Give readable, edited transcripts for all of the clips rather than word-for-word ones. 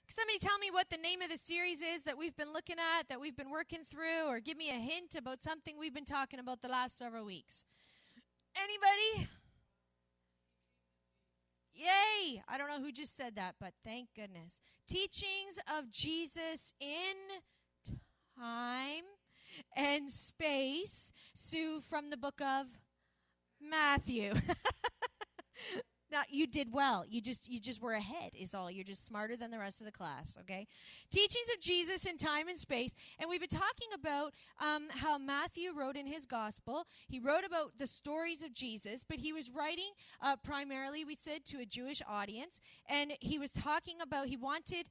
Somebody tell me what the name of the series is that we've been looking at, that we've been working through, or give me a hint about something we've been talking about the last several weeks. Anybody? Yay! I don't know who just said that, but thank goodness. Teachings of Jesus in time and space. Sue from the book of Matthew. Now, you did well. You just were ahead is all. You're just smarter than the rest of the class, okay? Teachings of Jesus in time and space. And we've been talking about how Matthew wrote in his gospel. He wrote about the stories of Jesus, but he was writing primarily, we said, to a Jewish audience. And he was talking about, he wanted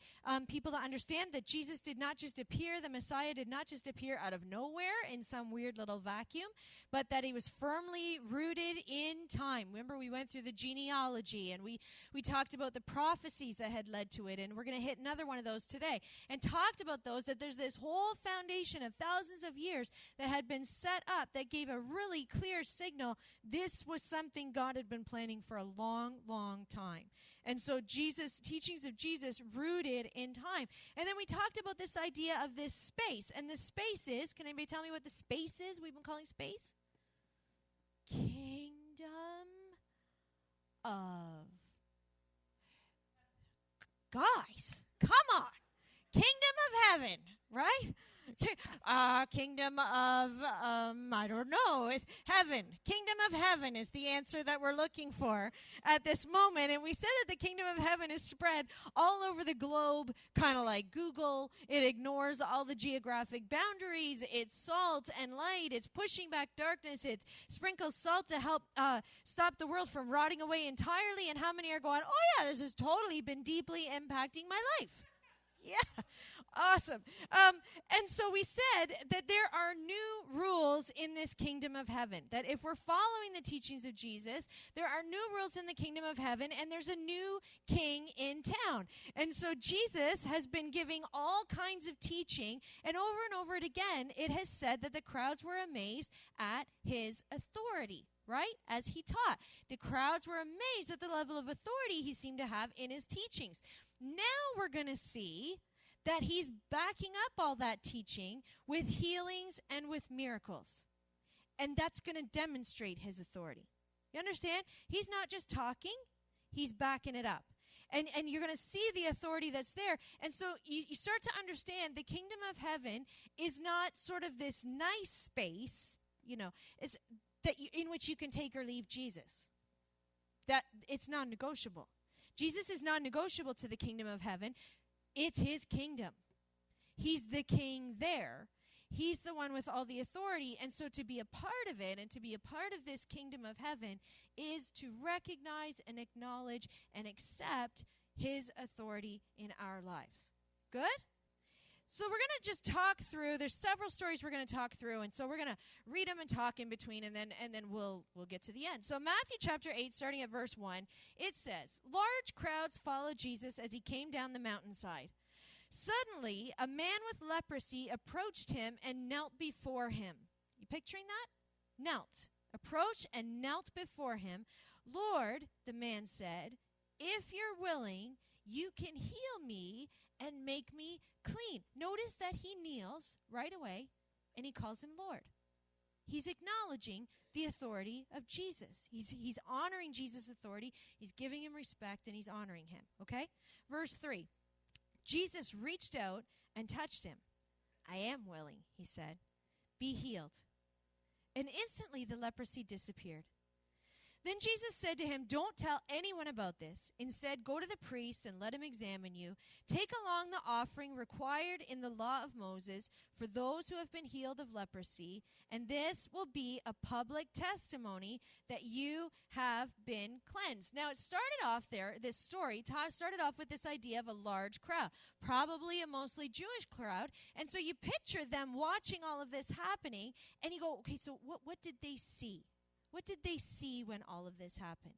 people to understand that Jesus did not just appear, the Messiah did not just appear out of nowhere in some weird little vacuum, but that he was firmly rooted in time. Remember, we went through the genealogy, and we talked about the prophecies that had led to it, and we're going to hit another one of those today, and talked about those, that there's this whole foundation of thousands of years that had been set up that gave a really clear signal this was something God had been planning for a long, long time. And so teachings of Jesus rooted in time. And then we talked about this idea of this space, and the space is, can anybody tell me what the space is we've been calling space? Kingdom of. Guys, come on. Kingdom of heaven, right? Kingdom of, I don't know, it's heaven. Kingdom of heaven is the answer that we're looking for at this moment. And we said that the kingdom of heaven is spread all over the globe, kind of like Google. It ignores all the geographic boundaries. It's salt and light. It's pushing back darkness. It sprinkles salt to help stop the world from rotting away entirely. And how many are going, oh yeah, this has totally been deeply impacting my life? Yeah, awesome. And so we said that there are new rules in this kingdom of heaven, that if we're following the teachings of Jesus, there are new rules in the kingdom of heaven, and there's a new king in town. And so Jesus has been giving all kinds of teaching, and over it again, it has said that the crowds were amazed at his authority. Right? As he taught. The crowds were amazed at the level of authority he seemed to have in his teachings. Now we're going to see that he's backing up all that teaching with healings and with miracles. And that's going to demonstrate his authority. You understand? He's not just talking, he's backing it up. And you're going to see the authority that's there. And so you start to understand the kingdom of heaven is not sort of this nice space, it's in which you can take or leave Jesus. That it's non-negotiable. Jesus is non-negotiable to the kingdom of heaven. It's his kingdom. He's the king there. He's the one with all the authority. And so to be a part of it and to be a part of this kingdom of heaven is to recognize and acknowledge and accept his authority in our lives. Good? So we're going to just talk through. There's several stories we're going to talk through, and so we're going to read them and talk in between, and then we'll get to the end. So Matthew chapter 8, starting at verse 1, it says, "Large crowds followed Jesus as he came down the mountainside. Suddenly, a man with leprosy approached him and knelt before him." You picturing that? Knelt. Approached and knelt before him. "Lord," the man said, "if you're willing, you can heal me and make me clean." Notice that he kneels right away and he calls him Lord. He's acknowledging the authority of Jesus. He's honoring Jesus' authority. He's giving him respect and he's honoring him. Okay? Verse 3. Jesus reached out and touched him. "I am willing," he said. "Be healed." And instantly the leprosy disappeared. Then Jesus said to him, "Don't tell anyone about this. Instead, go to the priest and let him examine you. Take along the offering required in the law of Moses for those who have been healed of leprosy, and this will be a public testimony that you have been cleansed." Now, it started off there, this story started off with this idea of a large crowd, probably a mostly Jewish crowd. And so you picture them watching all of this happening, and you go, okay, so what did they see? What did they see when all of this happened?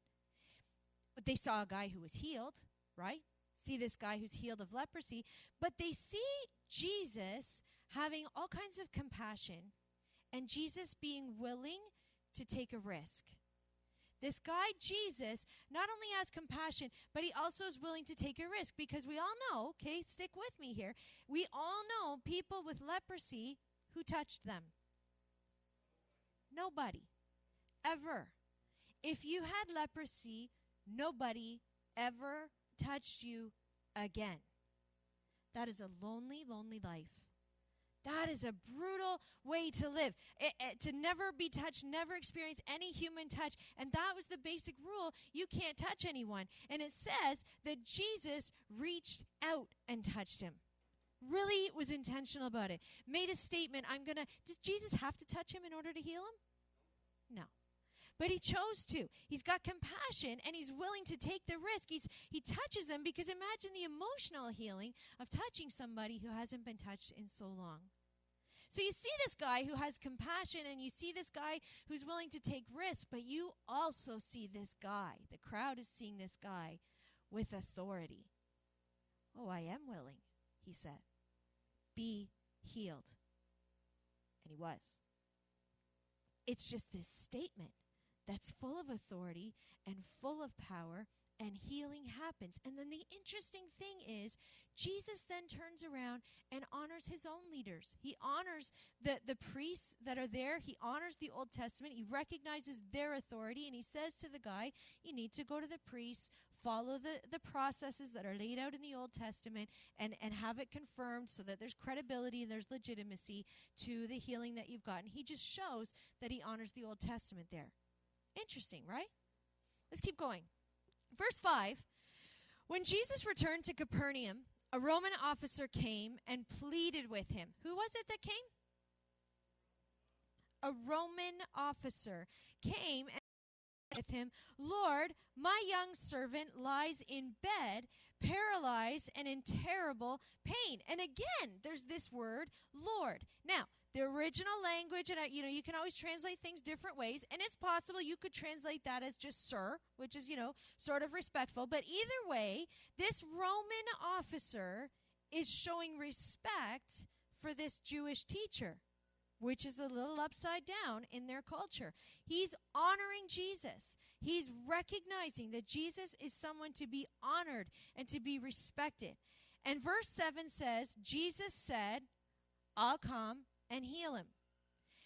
They saw a guy who was healed, right? See this guy who's healed of leprosy. But they see Jesus having all kinds of compassion and Jesus being willing to take a risk. This guy, Jesus, not only has compassion, but he also is willing to take a risk, because we all know, okay, stick with me here, we all know people with leprosy who touched them. Nobody. Ever. If you had leprosy, nobody ever touched you again. That is a lonely, lonely life. That is a brutal way to live. To never be touched, never experience any human touch. And that was the basic rule. You can't touch anyone. And it says that Jesus reached out and touched him. Really was intentional about it. Made a statement, does Jesus have to touch him in order to heal him? No. But he chose to. He's got compassion, and he's willing to take the risk. He touches him, because imagine the emotional healing of touching somebody who hasn't been touched in so long. So you see this guy who has compassion, and you see this guy who's willing to take risks, but you also see this guy. The crowd is seeing this guy with authority. Oh, I am willing, he said. Be healed. And he was. It's just this statement that's full of authority and full of power, and healing happens. And then the interesting thing is, Jesus then turns around and honors his own leaders. He honors the priests that are there. He honors the Old Testament. He recognizes their authority, and he says to the guy, you need to go to the priests, follow the processes that are laid out in the Old Testament, and have it confirmed so that there's credibility and there's legitimacy to the healing that you've gotten. He just shows that he honors the Old Testament there. Interesting, right? Let's keep going. Verse 5, when Jesus returned to Capernaum, a Roman officer came and pleaded with him. Who was it that came? A Roman officer came and pleaded with him, Lord, my young servant lies in bed, paralyzed and in terrible pain. And again, there's this word, Lord. Now, the original language, and you can always translate things different ways, and it's possible you could translate that as just sir, which is, sort of respectful. But either way, this Roman officer is showing respect for this Jewish teacher, which is a little upside down in their culture. He's honoring Jesus. He's recognizing that Jesus is someone to be honored and to be respected. And verse 7 says, Jesus said, I'll come and heal him.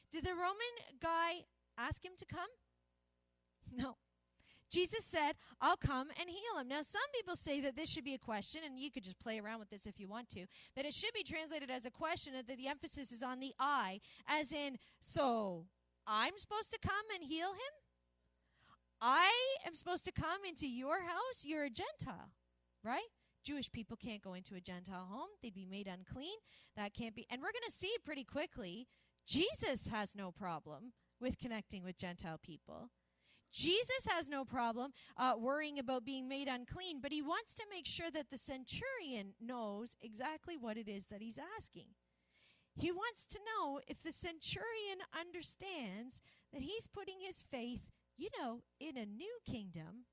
Did the Roman guy ask him to come? No. Jesus said, I'll come and heal him. Now, some people say that this should be a question, and you could just play around with this if you want to, that it should be translated as a question, that the emphasis is on the I, as in, so I'm supposed to come and heal him? I am supposed to come into your house? You're a Gentile, right? Jewish people can't go into a Gentile home. They'd be made unclean. That can't be. And we're going to see pretty quickly, Jesus has no problem with connecting with Gentile people. Jesus has no problem worrying about being made unclean, but he wants to make sure that the centurion knows exactly what it is that he's asking. He wants to know if the centurion understands that he's putting his faith, in a new kingdom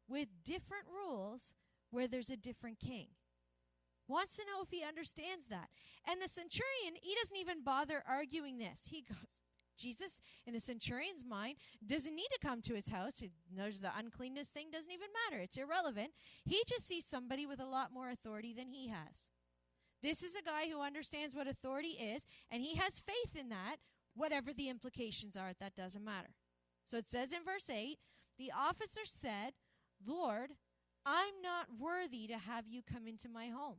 with different rules, where there's a different king. Wants to know if he understands that. And the centurion, he doesn't even bother arguing this. He goes, Jesus, in the centurion's mind, doesn't need to come to his house. There's the uncleanness thing, doesn't even matter. It's irrelevant. He just sees somebody with a lot more authority than he has. This is a guy who understands what authority is, and he has faith in that, whatever the implications are, that doesn't matter. So it says in verse 8, the officer said, Lord, I'm not worthy to have you come into my home.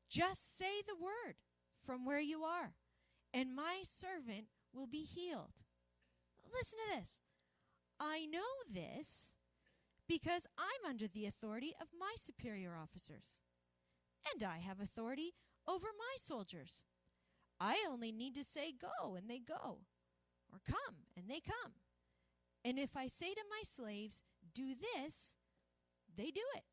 Just say the word from where you are, and my servant will be healed. Listen to this. I know this because I'm under the authority of my superior officers, and I have authority over my soldiers. I only need to say go, and they go, or come, and they come. And if I say to my slaves, do this, they do it.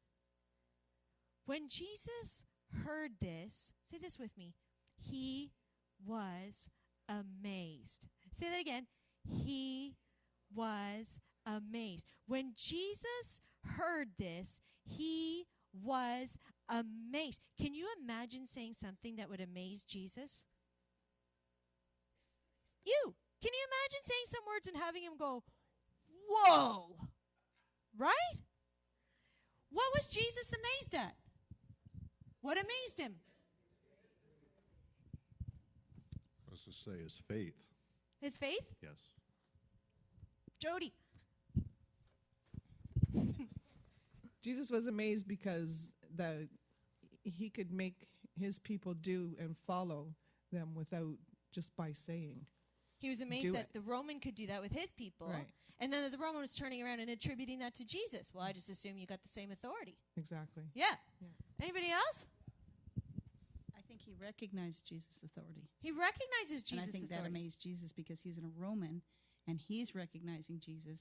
When Jesus heard this, say this with me, he was amazed. Say that again. He was amazed. When Jesus heard this, he was amazed. Can you imagine saying something that would amaze Jesus? You. Can you imagine saying some words and having him go, whoa, right? What was Jesus amazed at? What amazed him? I was to say his faith. His faith? Yes. Jody. Jesus was amazed because he could make his people do and follow them without just by saying. He was amazed that the Roman could do that with his people. Right. And then the Roman was turning around and attributing that to Jesus. Well, I just assume you got the same authority. Exactly. Yeah. Yeah. Anybody else? I think he recognized Jesus' authority. He recognizes Jesus' and I think authority. that amazed Jesus because he's a Roman and he's recognizing Jesus.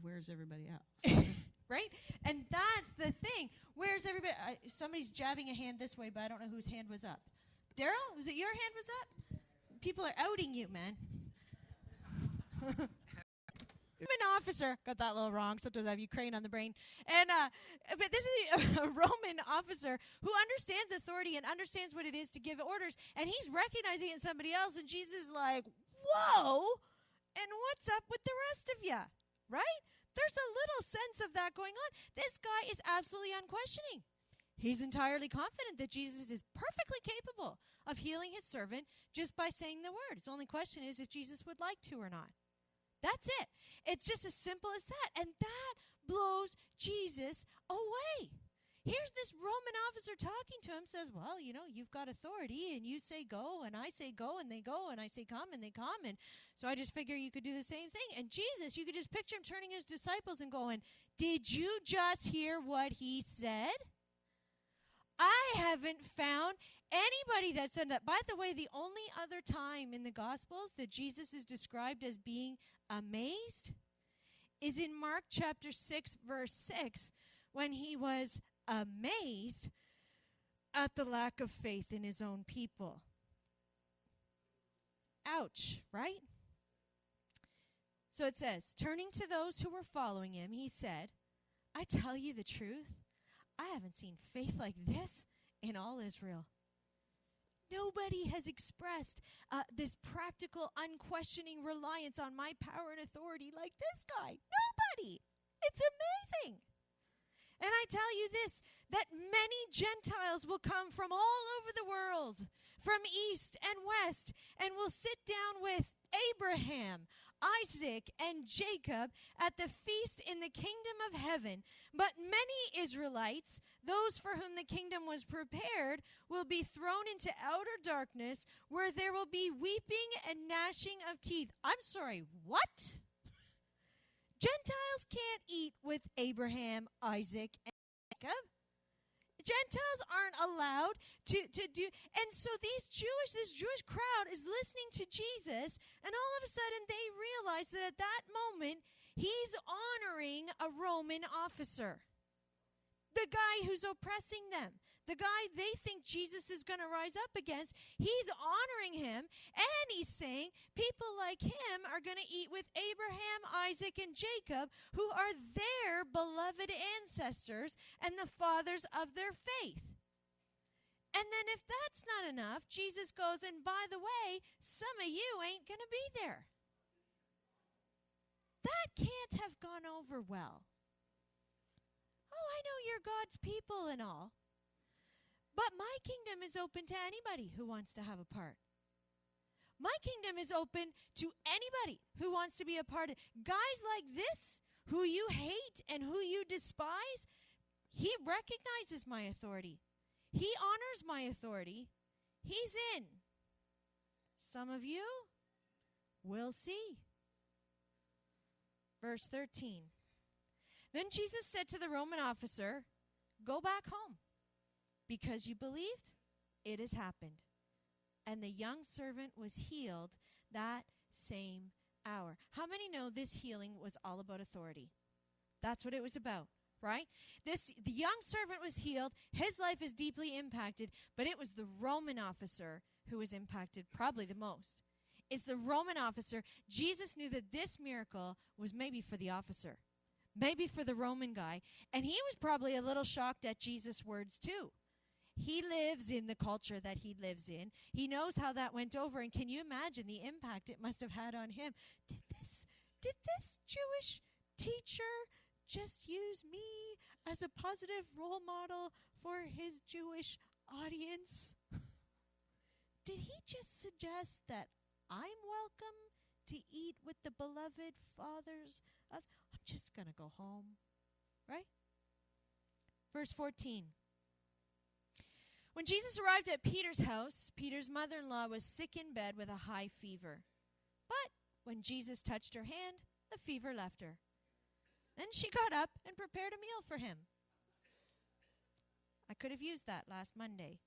Where's everybody else? Right? And that's the thing. Where's everybody? Somebody's jabbing a hand this way, but I don't know whose hand was up. Daryl, was it your hand was up? People are outing you, man. I'm an officer. Got that a little wrong. Sometimes I have Ukraine on the brain. And but this is a Roman officer who understands authority and understands what it is to give orders. And he's recognizing it in somebody else. And Jesus is like, whoa. And what's up with the rest of you? Right? There's a little sense of that going on. This guy is absolutely unquestioning. He's entirely confident that Jesus is perfectly capable of healing his servant just by saying the word. Its only question is if Jesus would like to or not. That's it. It's just as simple as that. And that blows Jesus away. Here's this Roman officer talking to him, says, well, you know, you've got authority, and you say go, and I say go, and they go, and I say come, and they come. And so I just figure you could do the same thing. And Jesus, you could just picture him turning his disciples and going, did you just hear what he said? I haven't found anybody that said that. By the way, the only other time in the Gospels that Jesus is described as being amazed is in Mark chapter 6, verse 6, when he was amazed at the lack of faith in his own people. Ouch, right? So it says, turning to those who were following him, he said, I tell you the truth, I haven't seen faith like this in all Israel. Nobody has expressed this practical, unquestioning reliance on my power and authority like this guy. Nobody. It's amazing. And I tell you this, that many Gentiles will come from all over the world, from east and west, and will sit down with Abraham, Isaac, and Jacob at the feast in the kingdom of heaven. But many Israelites, those for whom the kingdom was prepared, will be thrown into outer darkness, where there will be weeping and gnashing of teeth. I'm sorry, what? Gentiles can't eat with Abraham, Isaac, and Jacob. Gentiles aren't allowed to do. And so this Jewish crowd is listening to Jesus, and all of a sudden they realize that at that moment, he's honoring a Roman officer. The guy who's oppressing them. The guy they think Jesus is going to rise up against. He's honoring him, and he's saying people like him are going to eat with Abraham, Isaac, and Jacob, who are their beloved ancestors and the fathers of their faith. And then if that's not enough, Jesus goes, and by the way, some of you ain't going to be there. That can't have gone over well. Oh, I know you're God's people and all. But my kingdom is open to anybody who wants to have a part. My kingdom is open to anybody who wants to be a part of it. Guys like this, who you hate and who you despise, he recognizes my authority. He honors my authority. He's in. Some of you will see. Verse 13. Then Jesus said to the Roman officer, go back home. Because you believed, it has happened. And the young servant was healed that same hour. How many know this healing was all about authority? That's what it was about, right? The young servant was healed. His life is deeply impacted, but it was the Roman officer who was impacted probably the most. It's the Roman officer. Jesus knew that this miracle was maybe for the officer, maybe for the Roman guy, and he was probably a little shocked at Jesus' words too. He lives in the culture that he lives in. He knows how that went over. And can you imagine the impact it must have had on him? Did did this Jewish teacher just use me as a positive role model for his Jewish audience? Did he just suggest that I'm welcome to eat with the beloved fathers of... I'm just going to go home, right? Verse 14. When Jesus arrived at Peter's house, Peter's mother-in-law was sick in bed with a high fever. But when Jesus touched her hand, the fever left her. Then she got up and prepared a meal for him. I could have used that last Monday.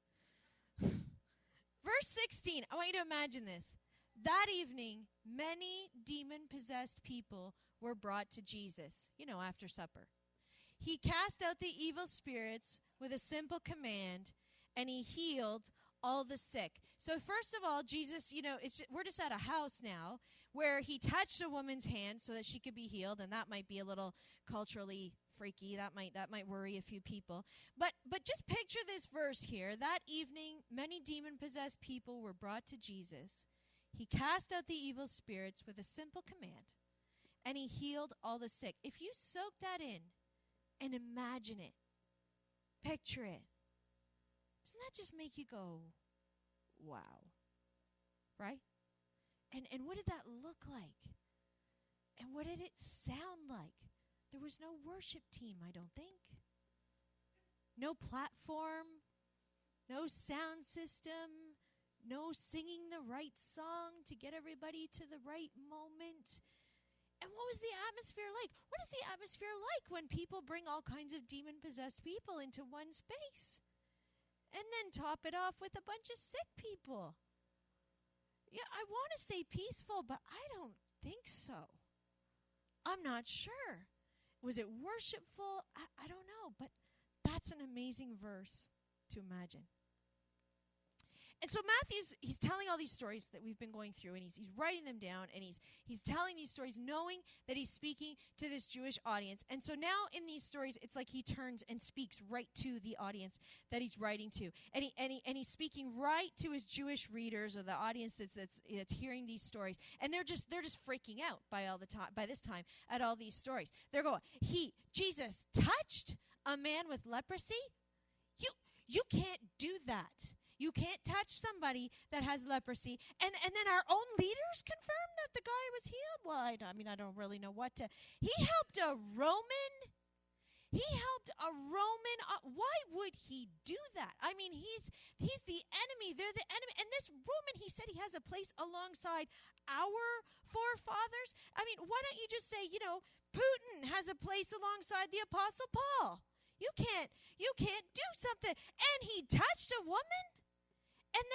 Verse 16, I want you to imagine this. That evening, many demon-possessed people were brought to Jesus, after supper. He cast out the evil spirits with a simple command, and he healed all the sick. So first of all, Jesus, we're just at a house now where he touched a woman's hand so that she could be healed, and that might be a little culturally freaky. That might worry a few people. But just picture this verse here. That evening, many demon-possessed people were brought to Jesus. He cast out the evil spirits with a simple command, and he healed all the sick. If you soak that in and imagine it, picture it, doesn't that just make you go, wow, right? And what did that look like? And what did it sound like? There was no worship team, I don't think. No platform, no sound system, no singing the right song to get everybody to the right moment. And what was the atmosphere like? What is the atmosphere like when people bring all kinds of demon-possessed people into one space? And then top it off with a bunch of sick people. Yeah, I want to say peaceful, but I don't think so. I'm not sure. Was it worshipful? I don't know, but that's an amazing verse to imagine. And so he's telling all these stories that we've been going through, and he's writing them down, and he's telling these stories knowing that he's speaking to this Jewish audience. And so now in these stories, it's like he turns and speaks right to the audience that he's writing to. And he's speaking right to his Jewish readers, or the audience that's hearing these stories. And they're just freaking out by this time at all these stories. They're going, Jesus touched a man with leprosy? You can't do that. You can't touch somebody that has leprosy. And then our own leaders confirmed that the guy was healed. Well, I don't really know what to... He helped a Roman? Why would he do that? I mean, he's the enemy. They're the enemy. And this Roman, he said he has a place alongside our forefathers. I mean, why don't you just say, Putin has a place alongside the Apostle Paul? You can't do something. And he touched a woman? And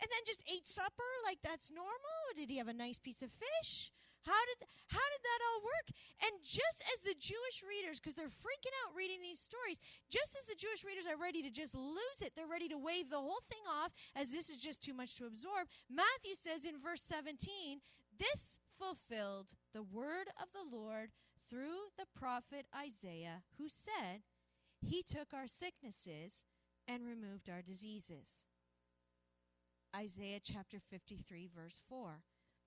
then just ate supper like that's normal? Or did he have a nice piece of fish? How did that all work? And just as the Jewish readers, because they're freaking out reading these stories, just as the Jewish readers are ready to just lose it, they're ready to wave the whole thing off as this is just too much to absorb, Matthew says in verse 17, this fulfilled the word of the Lord through the prophet Isaiah, who said, he took our sicknesses and removed our diseases. Isaiah chapter 53, verse 4.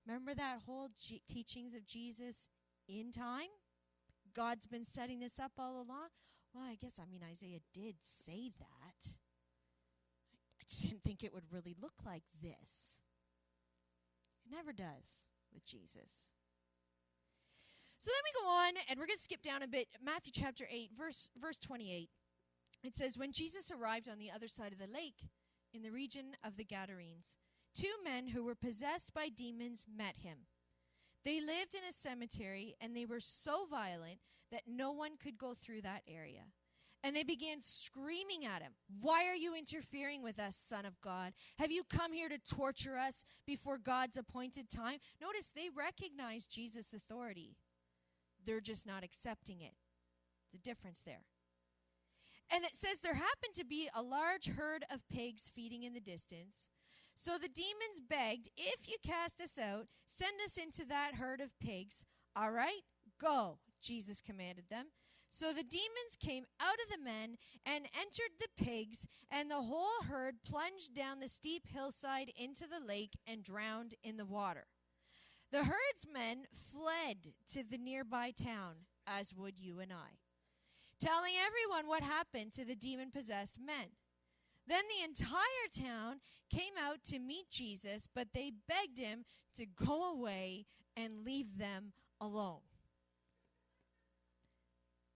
Remember that whole teachings of Jesus in time? God's been setting this up all along? Well, Isaiah did say that. I just didn't think it would really look like this. It never does with Jesus. So then we go on, and we're going to skip down a bit. Matthew chapter 8, verse 28. It says, when Jesus arrived on the other side of the lake, in the region of the Gadarenes, two men who were possessed by demons met him. They lived in a cemetery, and they were so violent that no one could go through that area. And they began screaming at him, why are you interfering with us, Son of God? Have you come here to torture us before God's appointed time? Notice they recognize Jesus' authority. They're just not accepting it. There's a difference there. And it says there happened to be a large herd of pigs feeding in the distance. So the demons begged, if you cast us out, send us into that herd of pigs. All right, go, Jesus commanded them. So the demons came out of the men and entered the pigs, and the whole herd plunged down the steep hillside into the lake and drowned in the water. The herdsmen fled to the nearby town, as would you and I, telling everyone what happened to the demon-possessed men. Then the entire town came out to meet Jesus, but they begged him to go away and leave them alone.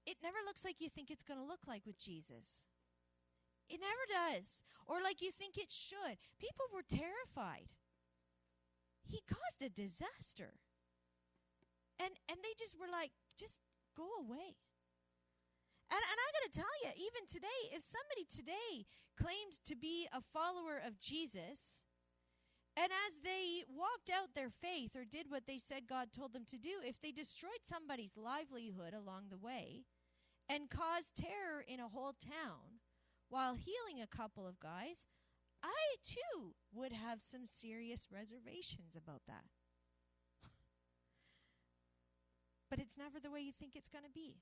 It never looks like you think it's going to look like with Jesus. It never does. Or like you think it should. People were terrified. He caused a disaster. And they just were like, just go away. And I got to tell you, even today, if somebody today claimed to be a follower of Jesus, and as they walked out their faith or did what they said God told them to do, if they destroyed somebody's livelihood along the way and caused terror in a whole town while healing a couple of guys, I too would have some serious reservations about that. But it's never the way you think it's going to be.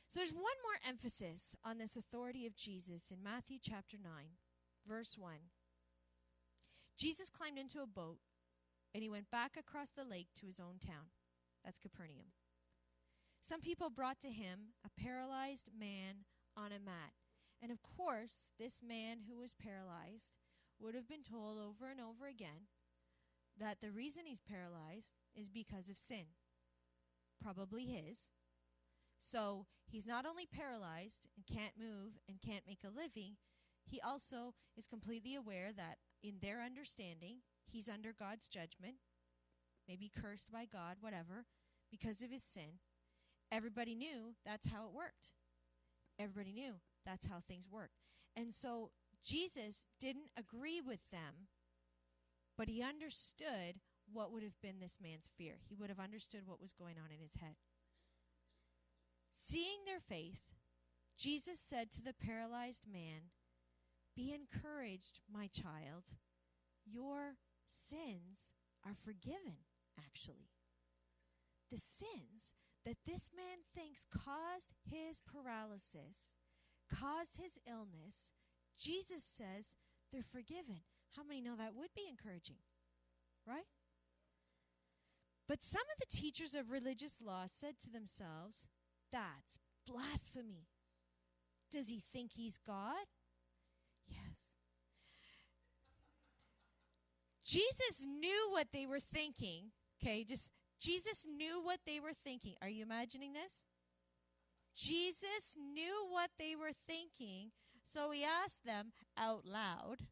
So there's one more emphasis on this authority of Jesus in Matthew chapter 9, verse 1. Jesus climbed into a boat, and he went back across the lake to his own town. That's Capernaum. Some people brought to him a paralyzed man on a mat. And of course, this man who was paralyzed would have been told over and over again that the reason he's paralyzed is because of sin, probably his. So he's not only paralyzed and can't move and can't make a living, he also is completely aware that in their understanding, he's under God's judgment, maybe cursed by God, whatever, because of his sin. Everybody knew that's how it worked. Everybody knew that's how things worked. And so Jesus didn't agree with them, but he understood what would have been this man's fear. He would have understood what was going on in his head. Seeing their faith, Jesus said to the paralyzed man, "Be encouraged, my child. Your sins are forgiven," actually. The sins that this man thinks caused his paralysis, caused his illness, Jesus says they're forgiven. How many know that would be encouraging, right? But some of the teachers of religious law said to themselves, "That's blasphemy. Does he think he's God?" Yes. Jesus knew what they were thinking. Okay, Jesus knew what they were thinking. Are you imagining this? Jesus knew what they were thinking, so he asked them out loud,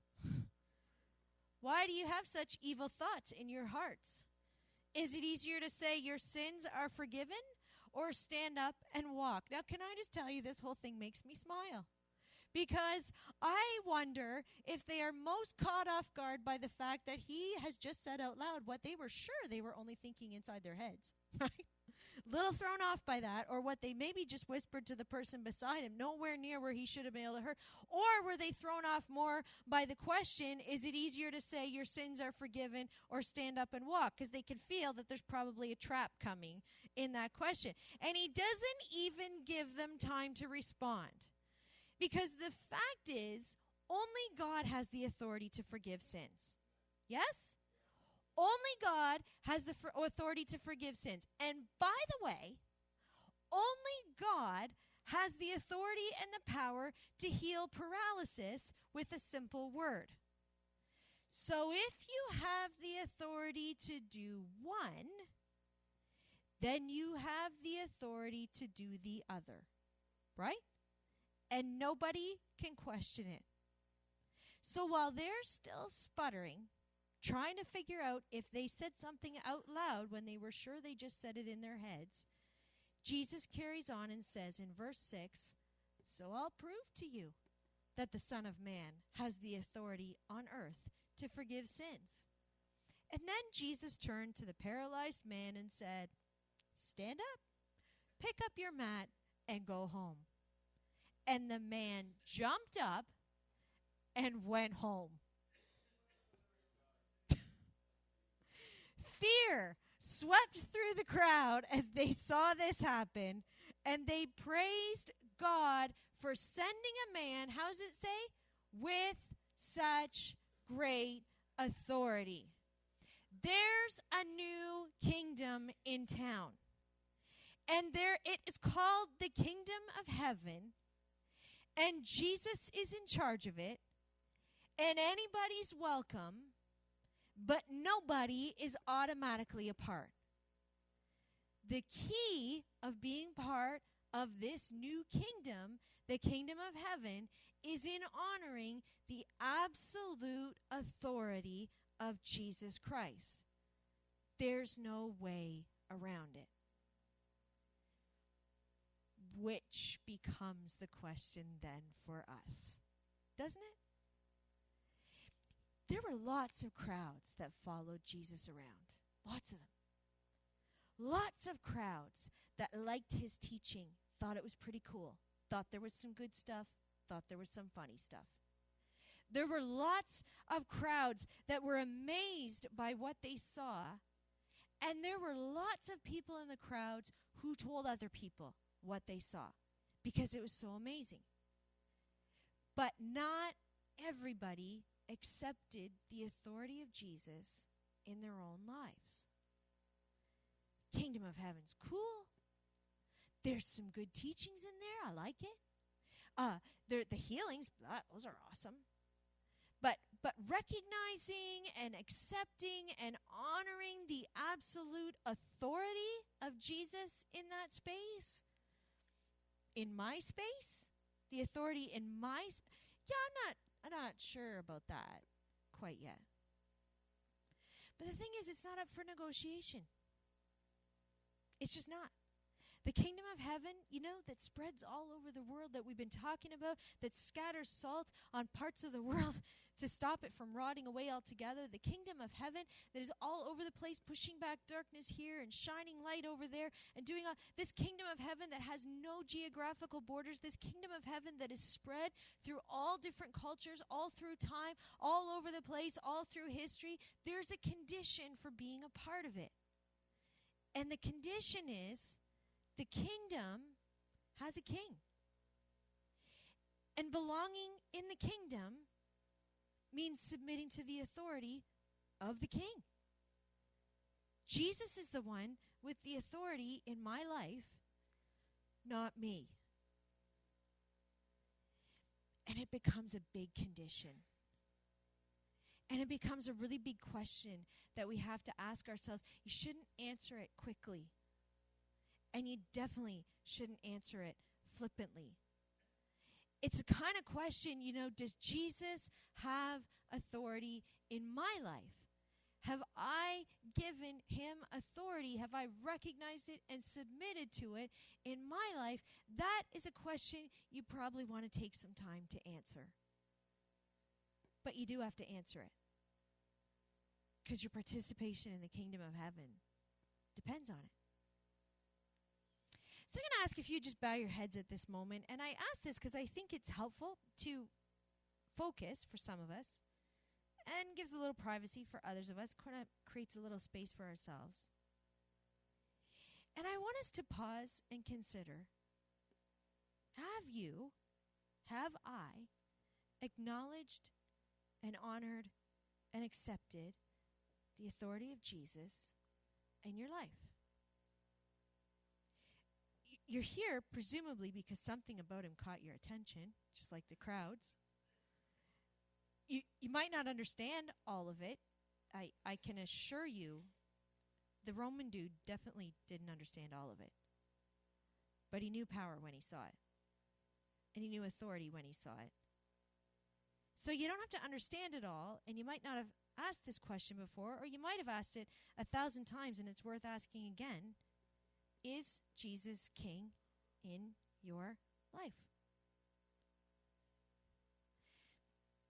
"Why do you have such evil thoughts in your hearts? Is it easier to say your sins are forgiven or stand up and walk?" Now, can I just tell you, this whole thing makes me smile. Because I wonder if they are most caught off guard by the fact that he has just said out loud what they were sure they were only thinking inside their heads, right? Little thrown off by that, or what they maybe just whispered to the person beside him, nowhere near where he should have been able to hear. Or were they thrown off more by the question, is it easier to say your sins are forgiven or stand up and walk? Because they could feel that there's probably a trap coming in that question. And he doesn't even give them time to respond. Because the fact is, only God has the authority to forgive sins. Yes? Only God has the authority to forgive sins. And by the way, only God has the authority and the power to heal paralysis with a simple word. So if you have the authority to do one, then you have the authority to do the other. Right? And nobody can question it. So while they're still sputtering, trying to figure out if they said something out loud when they were sure they just said it in their heads, Jesus carries on and says in verse 6, "So I'll prove to you that the Son of Man has the authority on earth to forgive sins." And then Jesus turned to the paralyzed man and said, "Stand up, pick up your mat, and go home." And the man jumped up and went home. Fear swept through the crowd as they saw this happen, and they praised God for sending a man, how does it say? With such great authority. There's a new kingdom in town. And there it is called the kingdom of heaven. And Jesus is in charge of it. And anybody's welcome, but nobody is automatically a part. The key of being part of this new kingdom, the kingdom of heaven, is in honoring the absolute authority of Jesus Christ. There's no way around it. Which becomes the question then for us, doesn't it? There were lots of crowds that followed Jesus around. Lots of them. Lots of crowds that liked his teaching, thought it was pretty cool, thought there was some good stuff, thought there was some funny stuff. There were lots of crowds that were amazed by what they saw, and there were lots of people in the crowds who told other people what they saw because it was so amazing. But not everybody accepted the authority of Jesus in their own lives. Kingdom of Heaven's cool. There's some good teachings in there. I like it. The healings, those are awesome. But recognizing and accepting and honoring the absolute authority of Jesus in that space, in my space, the authority in my I'm not sure about that quite yet. But the thing is, it's not up for negotiation. It's just not. The kingdom of heaven, that spreads all over the world that we've been talking about, that scatters salt on parts of the world to stop it from rotting away altogether. The kingdom of heaven that is all over the place, pushing back darkness here and shining light over there and doing all this kingdom of heaven that has no geographical borders, this kingdom of heaven that is spread through all different cultures, all through time, all over the place, all through history. There's a condition for being a part of it. And the condition is the kingdom has a king. And belonging in the kingdom means submitting to the authority of the king. Jesus is the one with the authority in my life, not me. And it becomes a big condition. And it becomes a really big question that we have to ask ourselves. You shouldn't answer it quickly. And you definitely shouldn't answer it flippantly. It's a kind of question, does Jesus have authority in my life? Have I given him authority? Have I recognized it and submitted to it in my life? That is a question you probably want to take some time to answer. But you do have to answer it. Because your participation in the kingdom of heaven depends on it. So I'm going to ask if you just bow your heads at this moment. And I ask this because I think it's helpful to focus for some of us and gives a little privacy for others of us, kind of creates a little space for ourselves. And I want us to pause and consider, have I acknowledged and honored and accepted the authority of Jesus in your life? You're here presumably because something about him caught your attention, just like the crowds. You might not understand all of it. I can assure you the Roman dude definitely didn't understand all of it. But he knew power when he saw it. And he knew authority when he saw it. So you don't have to understand it all, and you might not have asked this question before, or you might have asked it 1,000 times, and it's worth asking again. Is Jesus king in your life?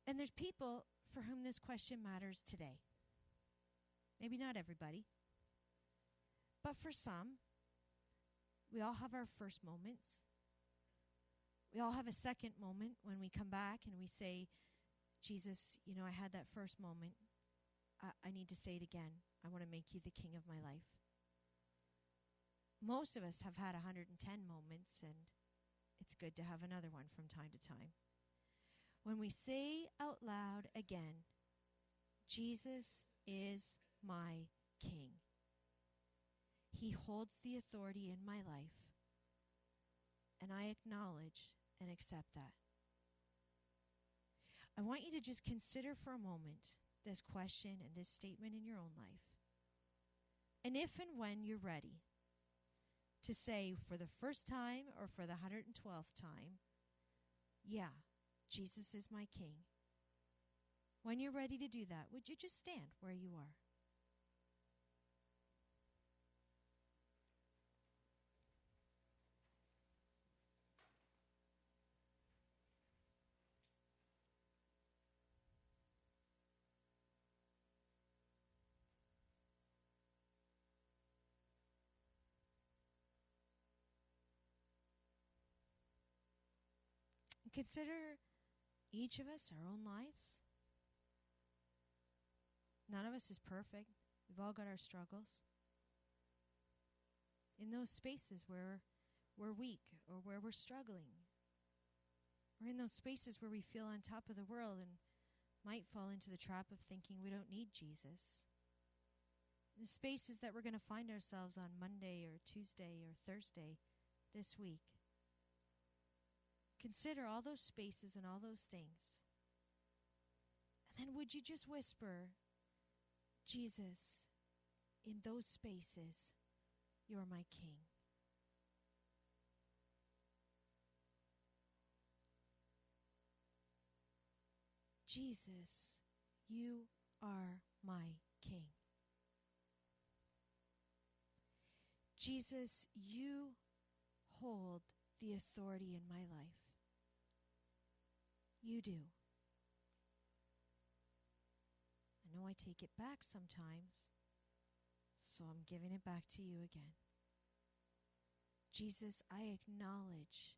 And there's people for whom this question matters today. Maybe not everybody. But for some, we all have our first moments. We all have a second moment when we come back and we say, Jesus, I had that first moment. I need to say it again. I want to make you the king of my life. Most of us have had 110 moments, and it's good to have another one from time to time. When we say out loud again, Jesus is my King. He holds the authority in my life, and I acknowledge and accept that. I want you to just consider for a moment this question and this statement in your own life. And if and when you're ready to say for the first time or for the 112th time, yeah, Jesus is my King. When you're ready to do that, would you just stand where you are? Consider each of us our own lives. None of us is perfect. We've all got our struggles. In those spaces where we're weak or where we're struggling, or in those spaces where we feel on top of the world and might fall into the trap of thinking we don't need Jesus. The spaces that we're going to find ourselves on Monday or Tuesday or Thursday this week. Consider all those spaces and all those things. And then would you just whisper, Jesus, in those spaces, you're my King. Jesus, you are my King. Jesus, you hold the authority in my life. You do. I know I take it back sometimes, so I'm giving it back to you again. Jesus, I acknowledge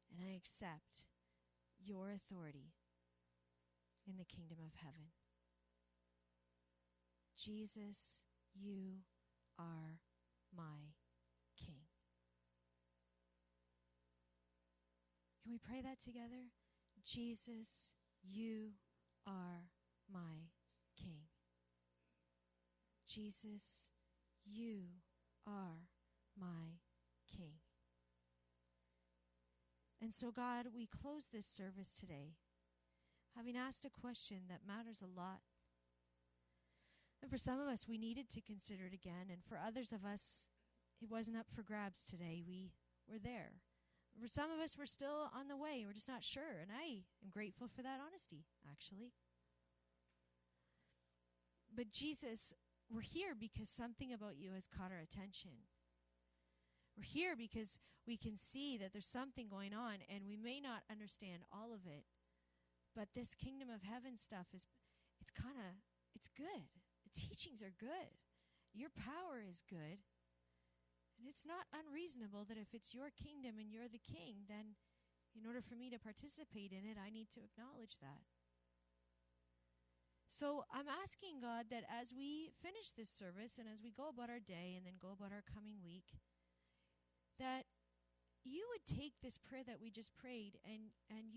and I accept your authority in the kingdom of heaven. Jesus, you are my King. Can we pray that together? Jesus, you are my King. Jesus, you are my King. And so, God, we close this service today having asked a question that matters a lot. And for some of us, we needed to consider it again. And for others of us, it wasn't up for grabs today. We were there. For some of us, we're still on the way. We're just not sure. And I am grateful for that honesty, actually. But Jesus, we're here because something about you has caught our attention. We're here because we can see that there's something going on, and we may not understand all of it. But this kingdom of heaven stuff it's good. The teachings are good. Your power is good. And it's not unreasonable that if it's your kingdom and you're the king, then in order for me to participate in it, I need to acknowledge that. So I'm asking God that as we finish this service and as we go about our day and then go about our coming week, that you would take this prayer that we just prayed and you